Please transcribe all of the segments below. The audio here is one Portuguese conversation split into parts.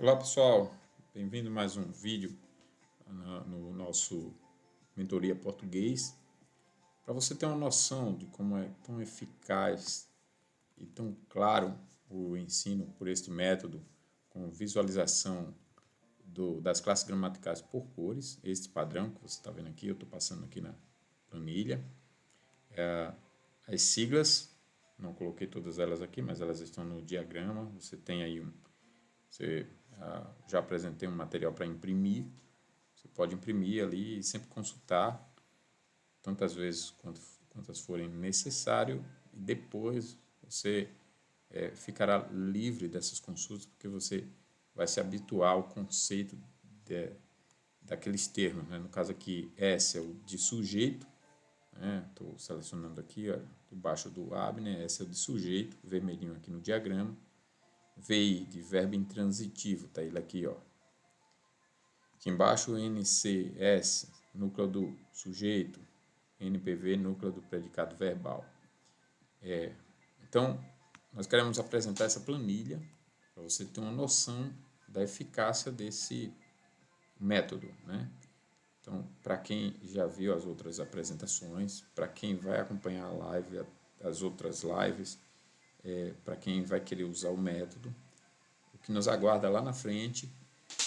Olá pessoal, bem-vindo a mais um vídeo no nosso Mentoria Português. Para você ter uma noção de como é tão eficaz e tão claro o ensino por este método, com visualização das classes gramaticais por cores, este padrão que você está vendo aqui, eu estou passando aqui na planilha. As siglas, não coloquei todas elas aqui, mas elas estão no diagrama. Você tem aí já apresentei um material para imprimir. Você pode imprimir ali e sempre consultar tantas vezes quantas forem necessário, e depois você ficará livre dessas consultas, porque você vai se habituar ao conceito daqueles termos, né? No caso aqui, S é o de sujeito, estou selecionando aqui, ó, debaixo do Abner, S é o de sujeito, vermelhinho aqui no diagrama. VI, de verbo intransitivo, está ele aqui, ó. Aqui embaixo, NCS, núcleo do sujeito, NPV, núcleo do predicado verbal. Então, nós queremos apresentar essa planilha para você ter uma noção da eficácia desse método, né? Então, para quem já viu as outras apresentações, para quem vai acompanhar a live, as outras lives, para quem vai querer usar o método, o que nos aguarda lá na frente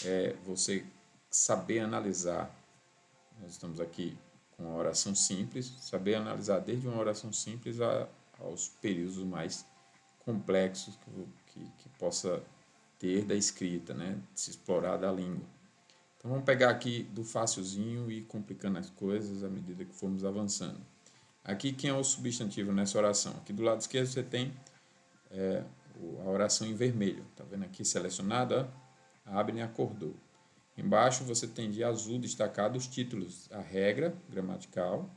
é você saber analisar. Nós estamos aqui com a oração simples, saber analisar desde uma oração simples aos períodos mais complexos que possa ter da escrita, né? Se explorar da língua. Então vamos pegar aqui do facilzinho e ir complicando as coisas à medida que formos avançando. Aqui quem é o substantivo nessa oração? Aqui do lado esquerdo você tem a oração em vermelho. Está vendo aqui selecionada? Abner acordou. Embaixo você tem de azul destacado os títulos, a regra gramatical,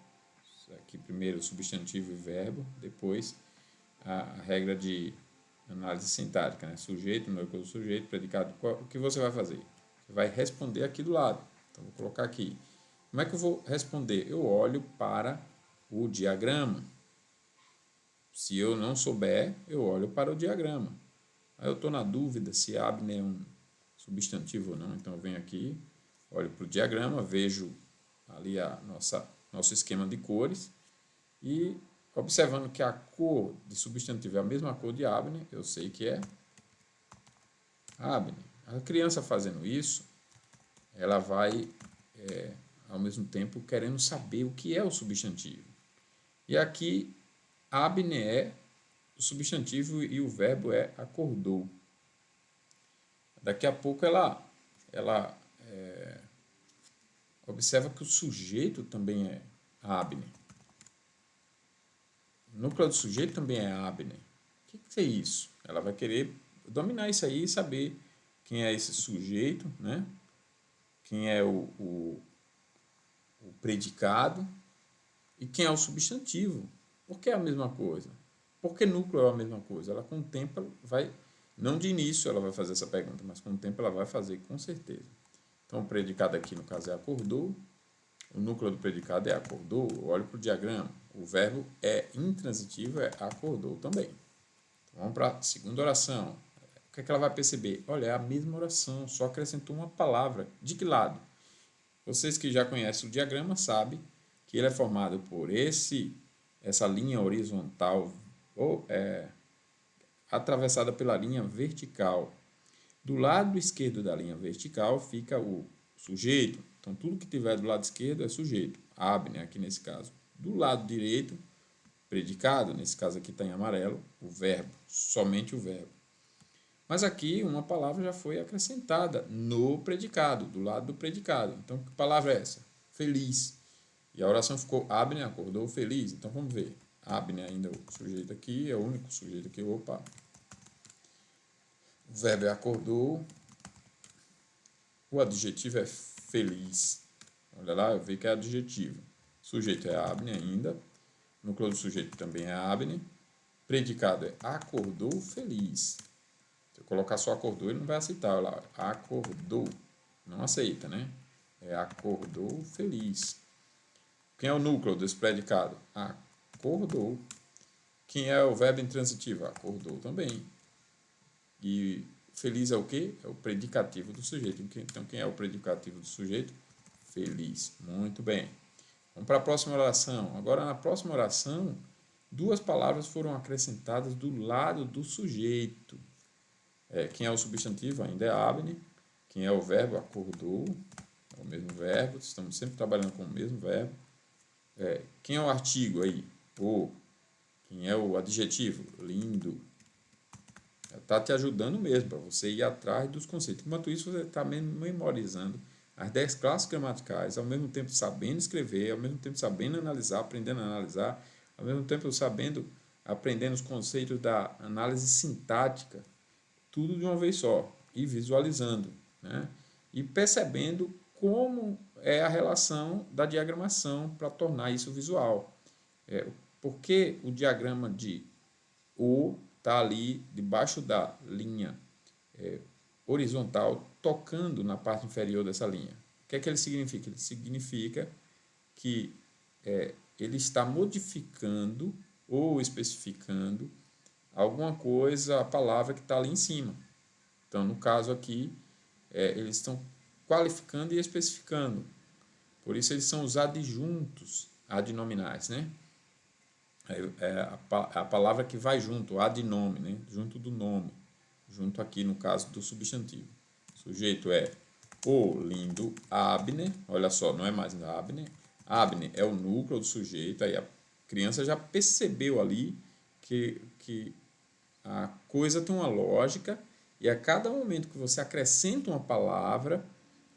aqui primeiro substantivo e verbo, depois a regra de análise sintática, né? Sujeito, núcleo do sujeito, predicado. O que você vai fazer? Você vai responder aqui do lado. Então vou colocar aqui. Como é que eu vou responder? Eu olho para o diagrama. Se eu não souber, eu olho para o diagrama. Aí eu estou na dúvida se Abner é um substantivo ou não, então eu venho aqui, olho para o diagrama, vejo ali nosso esquema de cores e observando que a cor de substantivo é a mesma cor de Abner, eu sei que é Abner. A criança fazendo isso, ela vai ao mesmo tempo querendo saber o que é o substantivo. E aqui Abner é o substantivo e o verbo é acordou. Daqui a pouco ela observa que o sujeito também é Abner. O núcleo do sujeito também é Abner. O que é isso? Ela vai querer dominar isso aí e saber quem é esse sujeito, né? Quem é o predicado e quem é o substantivo. Por que é a mesma coisa? Por que núcleo é a mesma coisa? Ela com o tempo vai, não de início ela vai fazer essa pergunta, mas com o tempo ela vai fazer com certeza. Então o predicado aqui no caso é acordou, o núcleo do predicado é acordou, olho para o diagrama, o verbo é intransitivo, é acordou também. Então, vamos para a segunda oração. O que é que ela vai perceber? Olha, é a mesma oração, só acrescentou uma palavra. De que lado? Vocês que já conhecem o diagrama sabem que ele é formado por essa linha horizontal atravessada pela linha vertical. Do lado esquerdo da linha vertical fica o sujeito. Então, tudo que tiver do lado esquerdo é sujeito. Abner, aqui nesse caso. Do lado direito, predicado, nesse caso aqui está em amarelo, o verbo, somente o verbo. Mas aqui uma palavra já foi acrescentada no predicado, do lado do predicado. Então, que palavra é essa? Feliz. E a oração ficou, Abner acordou feliz. Então, vamos ver. Abner ainda é o sujeito aqui, é o único sujeito aqui. Opa! O verbo é acordou. O adjetivo é feliz. Olha lá, eu vi que é adjetivo. Sujeito é Abner ainda. Núcleo do sujeito também é Abner. Predicado é acordou feliz. Se eu colocar só acordou, ele não vai aceitar. Olha lá, acordou. Não aceita, né? É acordou feliz. Quem é o núcleo desse predicado? Acordou. Quem é o verbo intransitivo? Acordou também. E Feliz é o quê? É o predicativo do sujeito. Então, quem é o predicativo do sujeito? Feliz. Muito bem. Vamos para a próxima oração. Agora, na próxima oração, duas palavras foram acrescentadas do lado do sujeito. Quem é o substantivo? Ainda é Abner. Quem é o verbo? Acordou. É o mesmo verbo. Estamos sempre trabalhando com o mesmo verbo. Quem é o artigo aí? O. Quem é o adjetivo? Lindo. Está te ajudando mesmo para você ir atrás dos conceitos. Enquanto isso, você está memorizando as 10 classes gramaticais, ao mesmo tempo sabendo escrever, ao mesmo tempo sabendo analisar, aprendendo a analisar, ao mesmo tempo aprendendo os conceitos da análise sintática, tudo de uma vez só, e visualizando, né? E percebendo como é a relação da diagramação para tornar isso visual. Porque o diagrama de O está ali debaixo da linha horizontal, tocando na parte inferior dessa linha. O que é que ele significa? Ele significa que ele está modificando ou especificando alguma coisa, a palavra que está ali em cima. Então, no caso aqui, eles estão qualificando e especificando. Por isso, eles são os adjuntos adnominais, né? É a palavra que vai junto, adnome, né? Junto do nome. Junto aqui, no caso, do substantivo. O sujeito é o lindo Abner. Olha só, não é mais Abner. Abner é o núcleo do sujeito. Aí a criança já percebeu ali que a coisa tem uma lógica e a cada momento que você acrescenta uma palavra,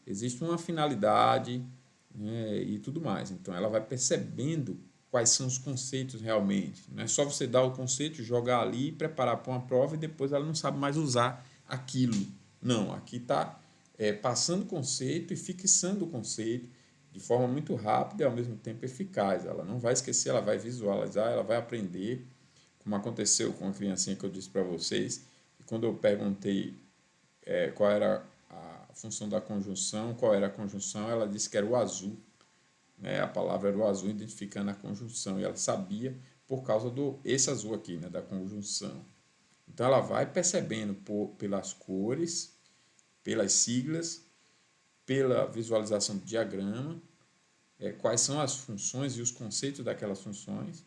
existe uma finalidade, né, e tudo mais. Então, ela vai percebendo quais são os conceitos realmente. Não é só você dar o conceito, jogar ali, preparar para uma prova e depois ela não sabe mais usar aquilo. Não, aqui está passando o conceito e fixando o conceito de forma muito rápida e ao mesmo tempo eficaz. Ela não vai esquecer, ela vai visualizar, ela vai aprender, como aconteceu com a criancinha que eu disse para vocês. E quando eu perguntei qual era a função da conjunção, qual era a conjunção, ela disse que era o azul. A palavra era o azul, identificando a conjunção. E ela sabia por causa esse azul aqui, né, da conjunção. Então, ela vai percebendo pelas cores, pelas siglas, pela visualização do diagrama, quais são as funções e os conceitos daquelas funções.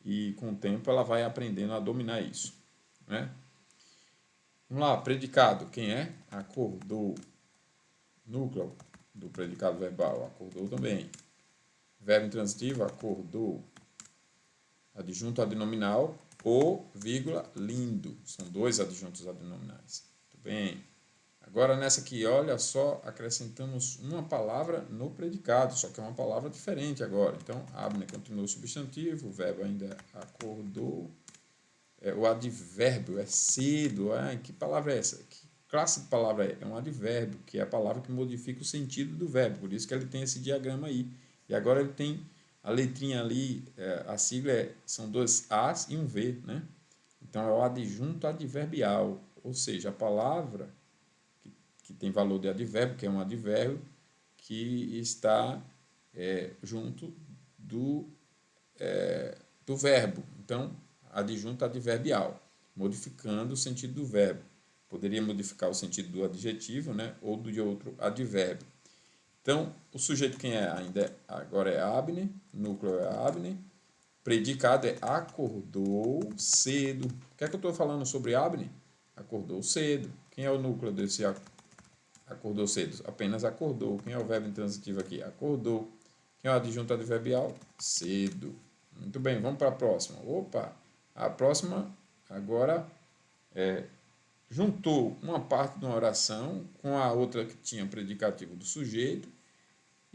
E, com o tempo, ela vai aprendendo a dominar isso, né? Vamos lá, predicado. Quem é? Acordou. Núcleo do predicado verbal. Acordou também. Verbo intransitivo, acordou. Adjunto adnominal, o, vírgula, lindo. São dois adjuntos adnominais. Muito bem. Agora, nessa aqui, olha só, acrescentamos uma palavra no predicado, só que é uma palavra diferente agora. Então, Abner continua o substantivo, o verbo ainda acordou. O advérbio é cedo. Que palavra é essa? Que classe de palavra é? É um advérbio, que é a palavra que modifica o sentido do verbo. Por isso que ele tem esse diagrama aí. E agora ele tem a letrinha ali, a sigla são dois As e um V, né? Então é o adjunto adverbial, ou seja, a palavra que tem valor de advérbio, que é um advérbio, que está junto do verbo. Então, adjunto adverbial, modificando o sentido do verbo. Poderia modificar o sentido do adjetivo, né, ou de outro advérbio. Então, o sujeito quem é ainda agora é Abner, núcleo é Abner, predicado é acordou cedo. O que é que eu estou falando sobre Abner? Acordou cedo. Quem é o núcleo desse acordou cedo? Apenas acordou. Quem é o verbo intransitivo aqui? Acordou. Quem é o adjunto adverbial? Cedo. Muito bem, vamos para a próxima. Opa, a próxima agora juntou uma parte de uma oração com a outra que tinha predicativo do sujeito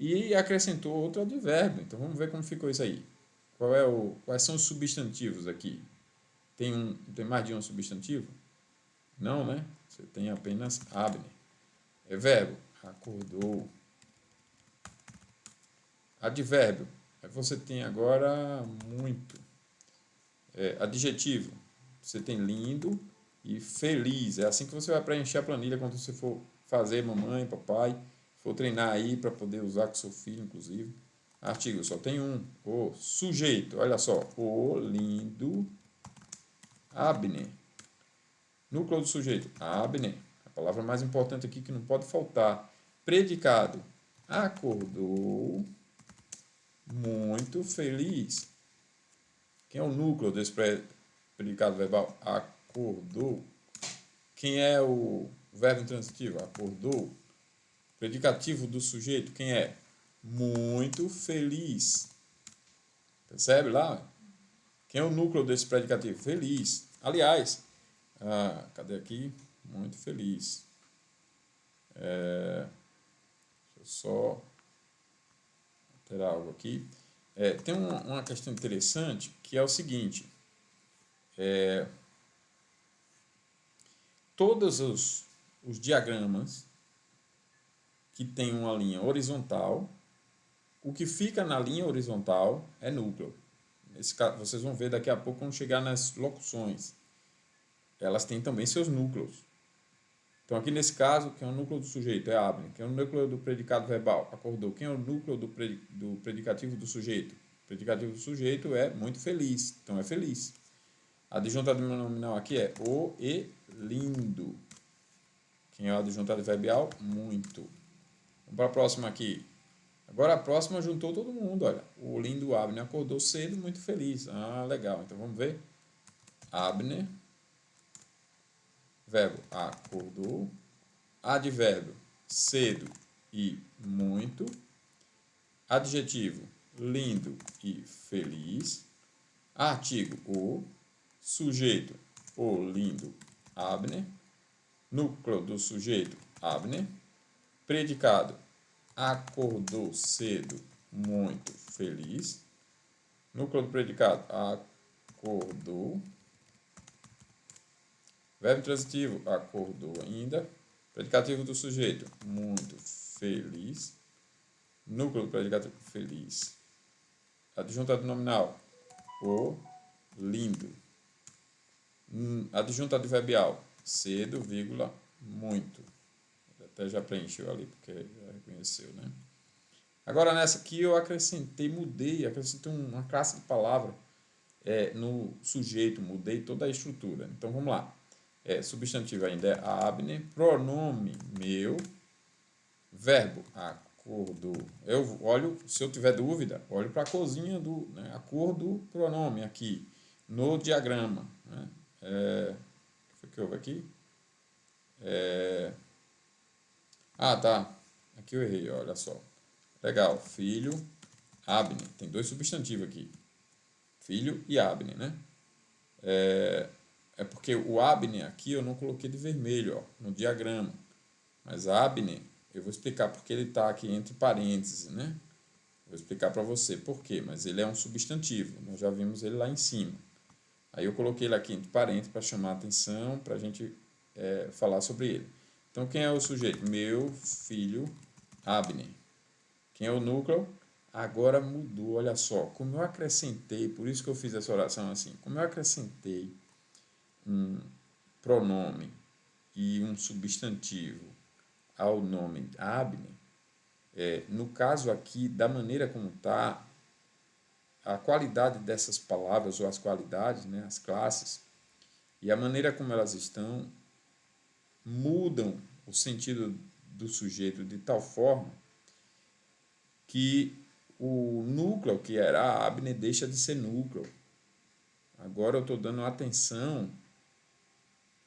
e acrescentou outro advérbio. Então vamos ver como ficou isso aí. Quais são os substantivos aqui? Tem mais de um substantivo? Não, né? Você tem apenas Abner. É verbo, acordou. Advérbio, você tem agora muito. Adjetivo, você tem lindo e feliz. É assim que você vai preencher a planilha quando você for fazer, mamãe, papai, for treinar aí para poder usar com seu filho, inclusive. Artigo, só tem um. O sujeito, olha só. O lindo Abner. Núcleo do sujeito, Abner. A palavra mais importante aqui que não pode faltar. Predicado. Acordou muito feliz. Quem é o núcleo desse predicado verbal? Acordou. Quem é o verbo intransitivo? Acordou. Predicativo do sujeito, quem é? Muito feliz. Percebe lá? Quem é o núcleo desse predicativo? Feliz. Aliás, cadê aqui? Muito feliz. Deixa eu só alterar algo aqui. Tem uma questão interessante que é o seguinte. Todos os diagramas que tem uma linha horizontal, o que fica na linha horizontal é núcleo. Nesse caso, vocês vão ver daqui a pouco quando chegar nas locuções. Elas têm também seus núcleos. Então, aqui nesse caso, quem é o núcleo do sujeito? É Abner. Quem é o núcleo do predicado verbal? Acordou. Quem é o núcleo do predicativo do sujeito? O predicativo do sujeito é muito feliz. Então, é feliz. A adjuntado nominal aqui é o e lindo. Quem é o adjuntado verbal? Muito. Vamos para a próxima aqui. Agora a próxima juntou todo mundo, olha. O lindo Abner acordou cedo, muito feliz. Legal. Então vamos ver. Abner, verbo acordou, advérbio cedo e muito, adjetivo lindo e feliz, artigo o, sujeito o lindo Abner, núcleo do sujeito Abner, predicado acordou cedo, muito feliz. Núcleo do predicado, acordou. Verbo transitivo, acordou ainda. Predicativo do sujeito, muito feliz. Núcleo do predicativo, feliz. Adjuntado nominal, o lindo. Adjuntado adverbial, cedo, vírgula, muito. Até já preencheu ali, porque já reconheceu, né? Agora, nessa aqui eu acrescentei uma classe de palavra no sujeito, mudei toda a estrutura. Então, vamos lá. Substantivo ainda é Abner, pronome meu, verbo acordou. Se eu tiver dúvida, olho para a corzinha do a cor do pronome aqui, no diagrama. Né? O que houve aqui? Tá. Aqui eu errei, olha só. Legal, filho, Abner. Tem dois substantivos aqui. Filho e Abner, né? É porque o Abner aqui eu não coloquei de vermelho, ó, no diagrama. Mas Abner, eu vou explicar porque ele está aqui entre parênteses, né? Vou explicar para você por quê, mas ele é um substantivo. Nós já vimos ele lá em cima. Aí eu coloquei ele aqui entre parênteses para chamar a atenção, para a gente falar sobre ele. Então, quem é o sujeito? Meu filho Abner. Quem é o núcleo? Agora mudou, olha só. Como eu acrescentei, por isso que eu fiz essa oração assim. Como eu acrescentei um pronome e um substantivo ao nome Abner, no caso aqui, da maneira como está, a qualidade dessas palavras, ou as qualidades, né, as classes, e a maneira como elas estão, mudam o sentido do sujeito de tal forma que o núcleo, que era Abner, deixa de ser núcleo. Agora eu estou dando atenção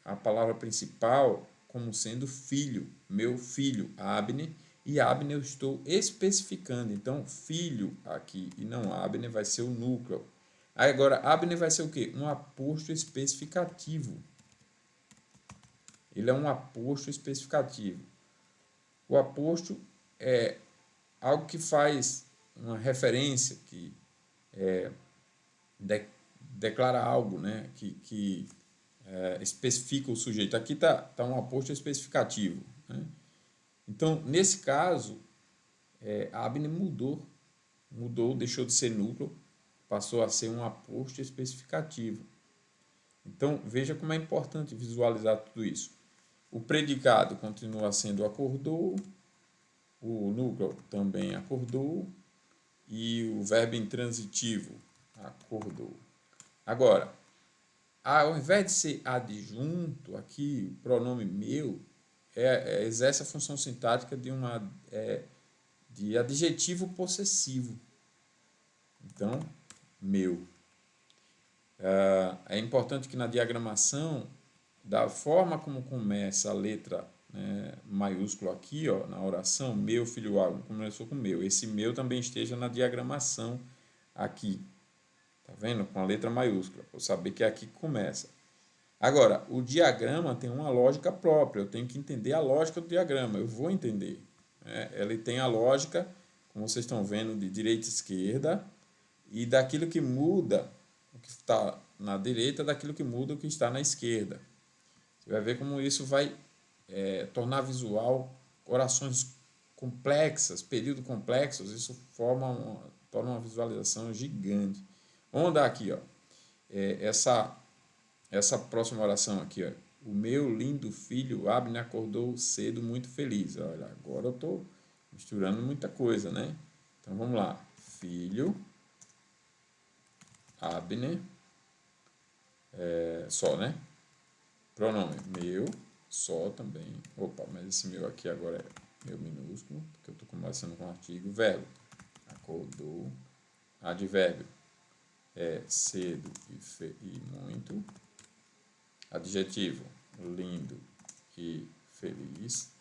à palavra principal como sendo filho, meu filho, Abner, e Abner eu estou especificando. Então, filho aqui e não Abner vai ser o núcleo. Aí agora, Abner vai ser o quê? Um aposto especificativo. Ele é um aposto especificativo. O aposto é algo que faz uma referência, que declara algo, né? que especifica o sujeito. Aqui está um aposto especificativo. Né? Então, nesse caso, a Abner mudou, deixou de ser núcleo, passou a ser um aposto especificativo. Então, veja como é importante visualizar tudo isso. O predicado continua sendo acordou, o núcleo também acordou, e o verbo intransitivo acordou. Agora, ao invés de ser adjunto aqui, o pronome meu, exerce a função sintática de adjetivo possessivo. Então, meu. É importante que na diagramação, da forma como começa a letra, né, maiúscula aqui, ó, na oração, meu filho Água, começou com meu. Esse meu também esteja na diagramação aqui. Tá vendo? Com a letra maiúscula, para eu saber que é aqui que começa. Agora, o diagrama tem uma lógica própria, eu tenho que entender a lógica do diagrama, eu vou entender. Né? Ele tem a lógica, como vocês estão vendo, de direita e esquerda, e daquilo que muda, o que está na direita, daquilo que muda o que está na esquerda. Você vai ver como isso vai tornar visual orações complexas, períodos complexos, isso torna uma visualização gigante. Vamos andar aqui, ó. Essa próxima oração aqui, ó. O meu lindo filho Abner acordou cedo muito feliz. Olha, agora eu estou misturando muita coisa, né? Então vamos lá. Filho Abner, só, né? Pronome meu, só também. Opa, mas esse meu aqui agora é meu minúsculo, porque eu estou começando com artigo. Verbo, acordou. Advérbio, cedo e muito. Adjetivo, lindo e feliz.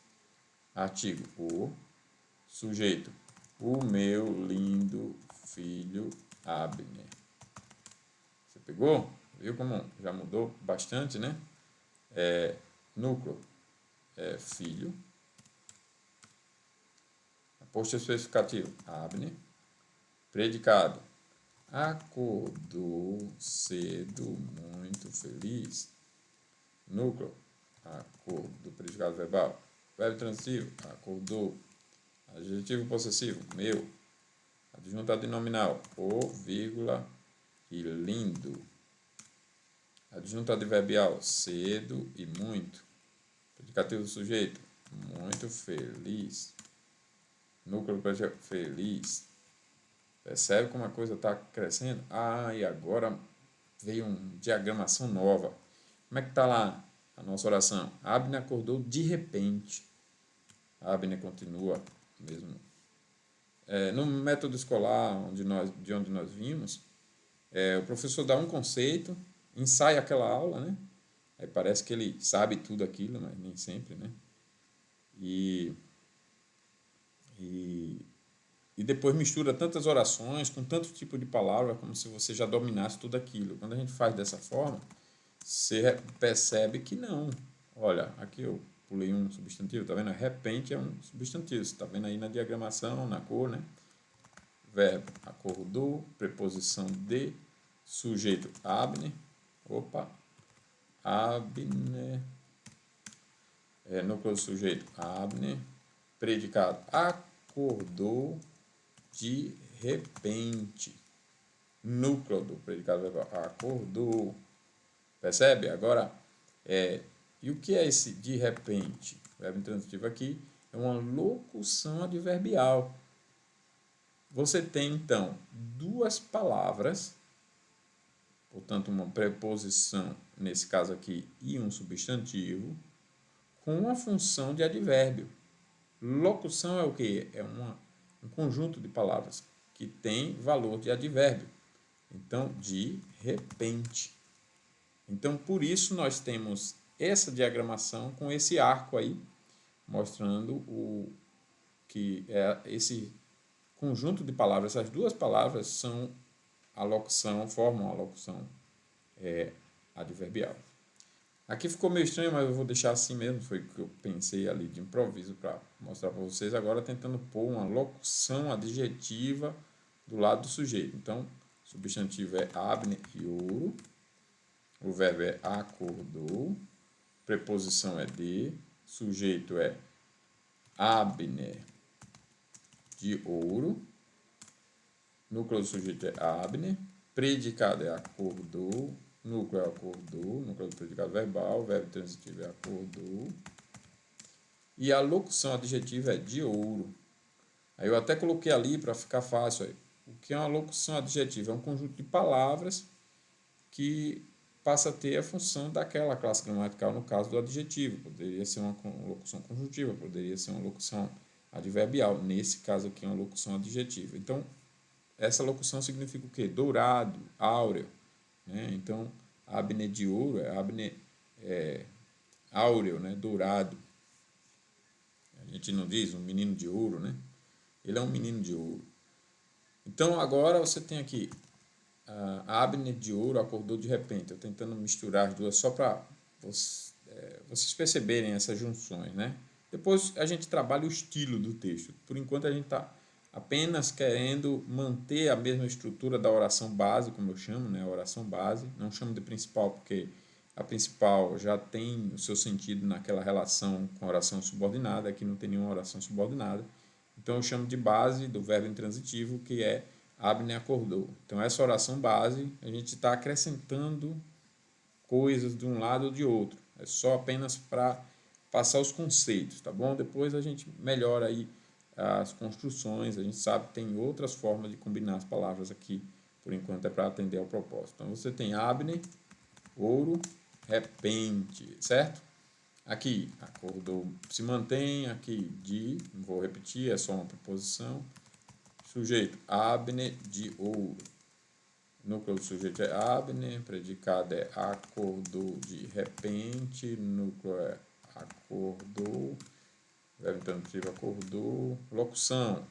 Artigo, o. Sujeito, o meu lindo filho Abner. Você pegou? Viu como já mudou bastante, né? Núcleo, filho. Posto especificativo, Abner. Predicado, acordou cedo muito feliz. Núcleo, acordou. Predicado verbal. Verbo transitivo, acordou. Adjetivo possessivo, meu. Adjunto adnominal, o, vírgula e lindo. Adjunto adverbial, cedo e muito. Predicativo do sujeito, muito feliz. Núcleo feliz. Percebe como a coisa está crescendo? E agora veio uma diagramação nova. Como é que está lá a nossa oração? Abner acordou de repente. Abner continua mesmo. No método escolar de onde nós vimos, o professor dá um conceito, ensaia aquela aula, né? Aí parece que ele sabe tudo aquilo, mas nem sempre, né? E depois mistura tantas orações com tanto tipo de palavra, como se você já dominasse tudo aquilo. Quando a gente faz dessa forma, você percebe que não. Olha, aqui eu pulei um substantivo, tá vendo? Repente é um substantivo, você tá vendo aí na diagramação, na cor, né? Verbo, acordou, preposição de, sujeito, Abner. Opa, Abner. Núcleo do sujeito, Abner. Predicado, acordou de repente. Núcleo do predicado verbal, acordou. Percebe? Agora, e o que é esse de repente? O verbo intransitivo aqui é uma locução adverbial. Você tem, então, duas palavras, portanto, uma preposição, nesse caso aqui, e um substantivo, com uma função de advérbio. Locução é o quê? É um conjunto de palavras que tem valor de advérbio. Então, de repente. Então, por isso, nós temos essa diagramação com esse arco aí, mostrando que esse conjunto de palavras, essas duas palavras são a locução, formam a locução adverbial. Aqui ficou meio estranho, mas eu vou deixar assim mesmo, foi o que eu pensei ali de improviso para mostrar para vocês, agora tentando pôr uma locução adjetiva do lado do sujeito. Então, substantivo é Abner e ouro, o verbo é acordou, preposição é de, sujeito é Abner de ouro, núcleo do sujeito é Abner, predicado é acordou, núcleo é acordou, núcleo do predicado verbal, verbo transitivo é acordou, e a locução adjetiva é de ouro. Aí eu até coloquei ali para ficar fácil. Aí. O que é uma locução adjetiva? É um conjunto de palavras que passa a ter a função daquela classe gramatical no caso do adjetivo. Poderia ser uma locução conjuntiva, poderia ser uma locução adverbial. Nesse caso aqui é uma locução adjetiva. Então, essa locução significa o quê? Dourado, áureo. Né? Então, Abner de ouro é Abner áureo, né? Dourado. A gente não diz um menino de ouro, né? Ele é um menino de ouro. Então, agora você tem aqui a Abner de ouro acordou de repente. Eu tentando misturar as duas só para vocês perceberem essas junções, né? Depois a gente trabalha o estilo do texto. Por enquanto a gente está apenas querendo manter a mesma estrutura da oração base, como eu chamo, né? A oração base. Não chamo de principal porque a principal já tem o seu sentido naquela relação com a oração subordinada. Aqui não tem nenhuma oração subordinada. Então eu chamo de base do verbo intransitivo, que é Abner acordou. Então essa oração base, a gente está acrescentando coisas de um lado ou de outro. É só apenas para passar os conceitos, tá bom? Depois a gente melhora aí as construções, a gente sabe que tem outras formas de combinar as palavras aqui, por enquanto é para atender ao propósito. Então você tem Abner, ouro, repente, certo? Aqui, acordou, se mantém, aqui de, não vou repetir, é só uma preposição. Sujeito, Abner de ouro. Núcleo do sujeito é Abner, predicado é acordou de repente, núcleo é acordou, verbo intransitivo acordou, locução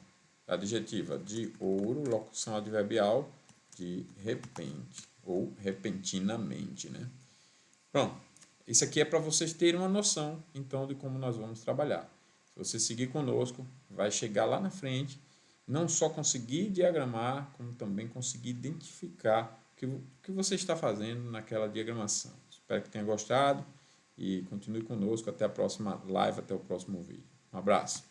adjetiva de ouro, locução adverbial de repente ou repentinamente, né? Pronto, isso aqui é para vocês terem uma noção, então, de como nós vamos trabalhar. Se você seguir conosco, vai chegar lá na frente, não só conseguir diagramar, como também conseguir identificar o que você está fazendo naquela diagramação. Espero que tenha gostado e continue conosco até a próxima live, até o próximo vídeo. Um abraço.